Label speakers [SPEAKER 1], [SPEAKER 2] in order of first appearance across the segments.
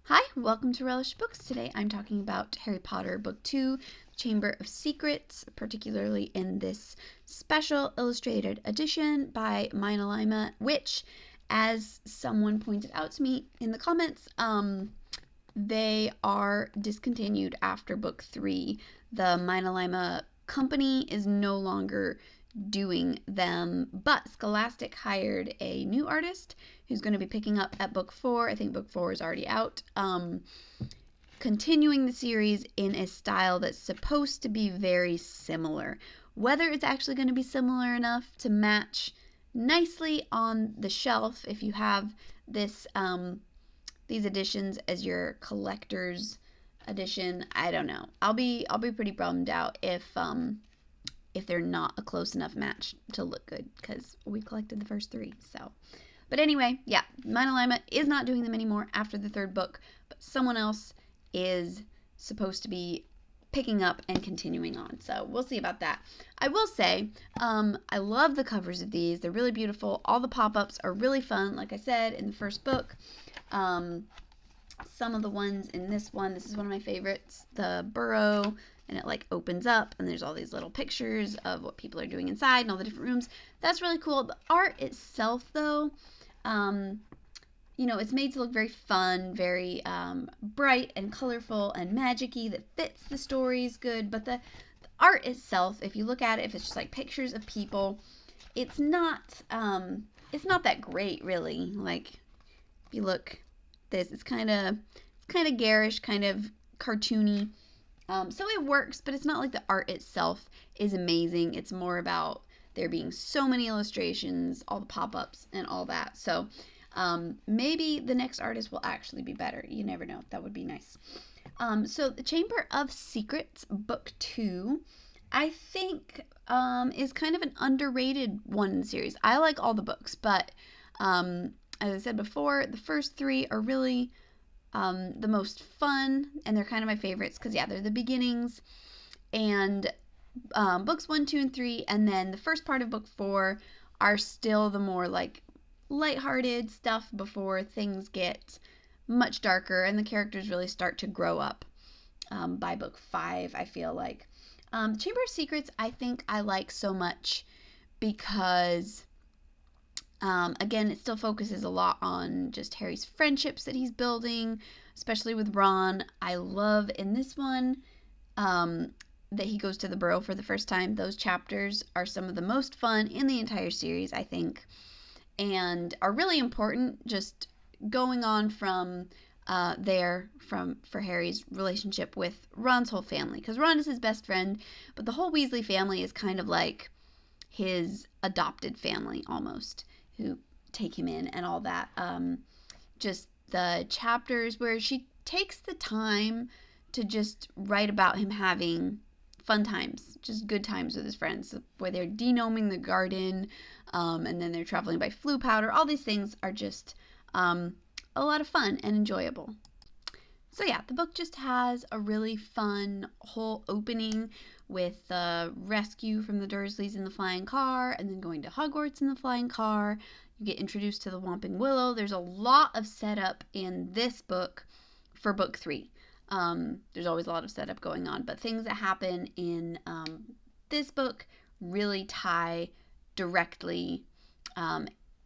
[SPEAKER 1] Hi, welcome to Relish Books. Today I'm talking about Harry Potter Book 2, Chamber of Secrets, particularly in this special illustrated edition by Mina Lima, which, as someone pointed out to me in the comments, they are discontinued after Book 3. The Mina Lima company is no longer doing them, but Scholastic hired a new artist who's going to be picking up at Book 4. I think Book 4 is already out. Continuing the series in a style that's supposed to be very similar. Whether it's actually going to be similar enough to match nicely on the shelf if you have this these editions as your collector's edition, I don't know. I'll be pretty bummed out if they're not a close enough match to look good, because we collected the first 3. So, but anyway, yeah, Mina Lima is not doing them anymore after the 3rd book, but someone else is supposed to be picking up and continuing on. So we'll see about that. I will say, I love the covers of these. They're really beautiful. All the pop-ups are really fun. Like I said in the first book, some of the ones in this is one of my favorites, the burrow, and it like opens up and there's all these little pictures of what people are doing inside and all the different rooms. That's really cool. The art itself, though, it's made to look very fun, very bright and colorful and magic-y, that fits the stories good. But the art itself, if you look at it, if it's just like pictures of people, it's not that great, really. Like, if you look this, it's kind of garish, kind of cartoony. So it works, but it's not like the art itself is amazing. It's more about there being so many illustrations, all the pop-ups, and all that. So maybe the next artist will actually be better. You never know. That would be nice. So the Chamber of Secrets, Book 2, I think is kind of an underrated one in the series. I like all the books, but as I said before, the first 3 are really the most fun, and they're kind of my favorites because, yeah, they're the beginnings. And books 1, 2, and 3, and then the first part of book 4 are still the more like lighthearted stuff before things get much darker and the characters really start to grow up by book 5, I feel like. Chamber of Secrets, I think I like so much because again, it still focuses a lot on just Harry's friendships that he's building, especially with Ron. I love in this one that he goes to the Burrow for the first time. Those chapters are some of the most fun in the entire series, I think, and are really important, just going on from for Harry's relationship with Ron's whole family, because Ron is his best friend, but the whole Weasley family is kind of like his adopted family almost, who take him in and all that. Just the chapters where she takes the time to just write about him having fun times, just good times with his friends, where they're denoming the garden, and then they're traveling by Floo powder. All these things are just a lot of fun and enjoyable. So yeah, the book just has a really fun whole opening with the rescue from the Dursleys in the flying car, and then going to Hogwarts in the flying car. You get introduced to the Whomping Willow. There's a lot of setup in this book for book 3. There's always a lot of setup going on, but things that happen in this book really tie directly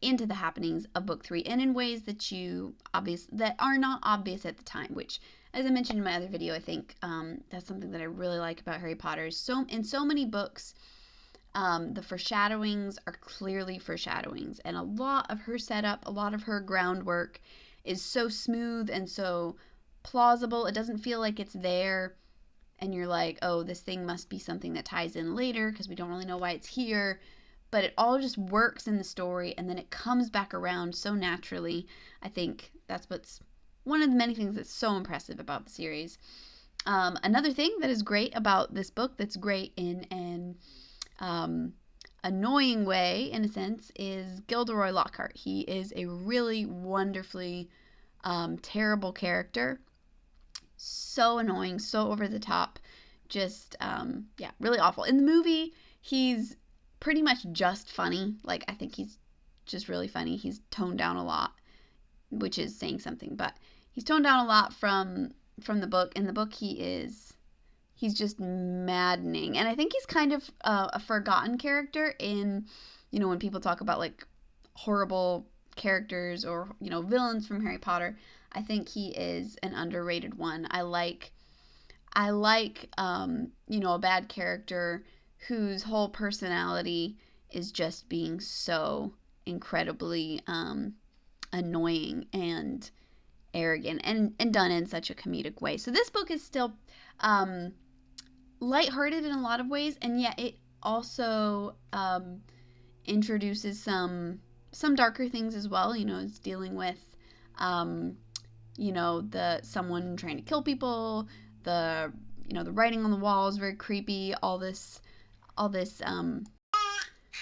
[SPEAKER 1] into the happenings of book 3, and in ways that are not obvious at the time, which, as I mentioned in my other video, I think that's something that I really like about Harry Potter. In so many books, the foreshadowings are clearly foreshadowings, and a lot of her setup, a lot of her groundwork is so smooth and so plausible. It doesn't feel like it's there and you're like, oh, this thing must be something that ties in later because we don't really know why it's here. But it all just works in the story, and then it comes back around so naturally. I think that's what's one of the many things that's so impressive about the series. Another thing that is great about this book, that's great in an annoying way, in a sense, is Gilderoy Lockhart. He is a really wonderfully terrible character. So annoying, so over the top, just, really awful. In the movie, he's pretty much just funny. Like, I think he's just really funny. He's toned down a lot, which is saying something, but he's toned down a lot from the book. In the book, he's just maddening, and I think he's kind of a forgotten character in, you know, when people talk about like horrible characters or, you know, villains from Harry Potter. I think he is an underrated one. I like you know, a bad character whose whole personality is just being so incredibly annoying and arrogant, and done in such a comedic way. So this book is still lighthearted in a lot of ways, and yet it also introduces some darker things as well. You know, it's dealing with you know, the someone trying to kill people, the, you know, the writing on the wall is very creepy, all this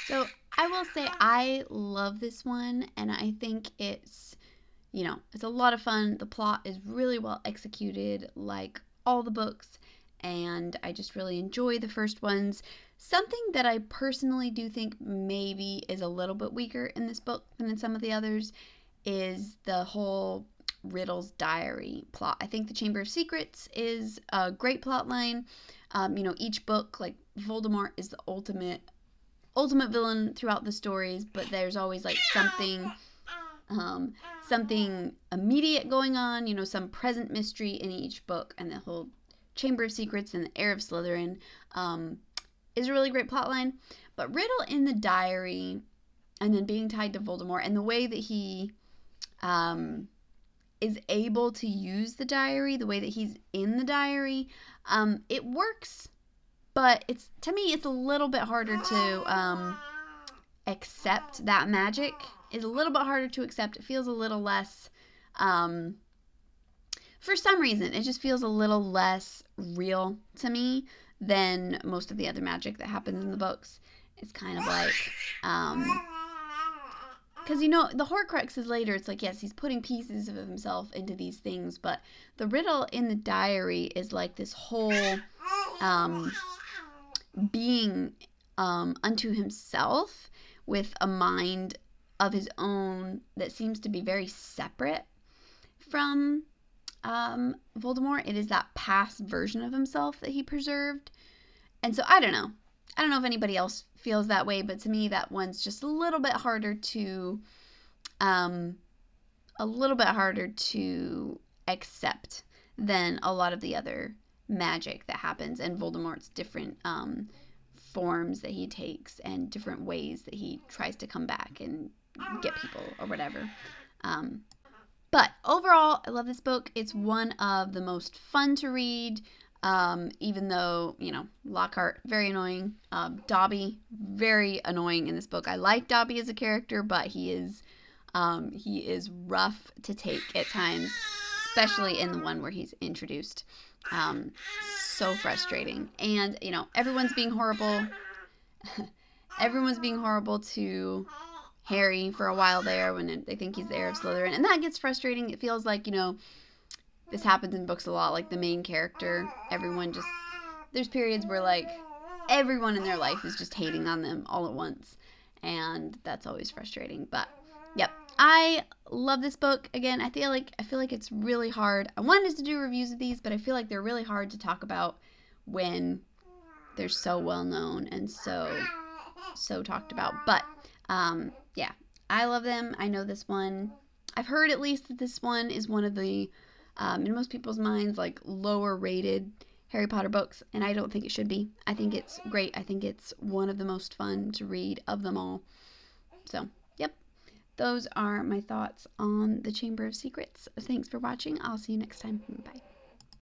[SPEAKER 1] so I will say I love this one, and I think it's, you know, it's a lot of fun. The plot is really well executed, like all the books, and I just really enjoy the first ones. Something that I personally do think maybe is a little bit weaker in this book than in some of the others is the whole Riddle's diary plot. I think the Chamber of Secrets is a great plot line. You know, each book, like Voldemort is the ultimate villain throughout the stories, but there's always like something immediate going on, you know, some present mystery in each book. And the whole Chamber of Secrets and the Heir of Slytherin is a really great plot line. But Riddle in the diary, and then being tied to Voldemort, and the way that he is able to use the diary, the way that he's in the diary, it works, but it's, to me, it's a little bit harder to accept. That magic is a little bit harder to accept. It feels a little less, for some reason, it just feels a little less real to me than most of the other magic that happens in the books. It's kind of like, because, you know, the Horcrux is later. It's like, yes, he's putting pieces of himself into these things, but the Riddle in the diary is like this whole being unto himself with a mind of his own that seems to be very separate from Voldemort. It is that past version of himself that he preserved. And so I don't know if anybody else feels that way, but to me that one's just a little bit harder to accept than a lot of the other magic that happens, and Voldemort's different forms that he takes and different ways that he tries to come back and get people or whatever. But overall, I love this book. It's one of the most fun to read. Even though, you know, Lockhart, very annoying. Dobby, very annoying in this book. I like Dobby as a character, but he is rough to take at times, especially in the one where he's introduced. So frustrating. And, you know, everyone's being horrible. Everyone's being horrible to Harry for a while there when they think he's the heir of Slytherin. And that gets frustrating. It feels like, you know, this happens in books a lot, like the main character, everyone just, there's periods where like everyone in their life is just hating on them all at once, and that's always frustrating. But yep, I love this book. Again, I feel like it's really hard. I wanted to do reviews of these, but I feel like they're really hard to talk about when they're so well known and so talked about. But yeah, I love them. I know this one, I've heard at least that this one is one of the in most people's minds, like lower rated Harry Potter books, and I don't think it should be. I think it's great. I think it's one of the most fun to read of them all. So, yep, those are my thoughts on the Chamber of Secrets. Thanks for watching. I'll see you next time. Bye.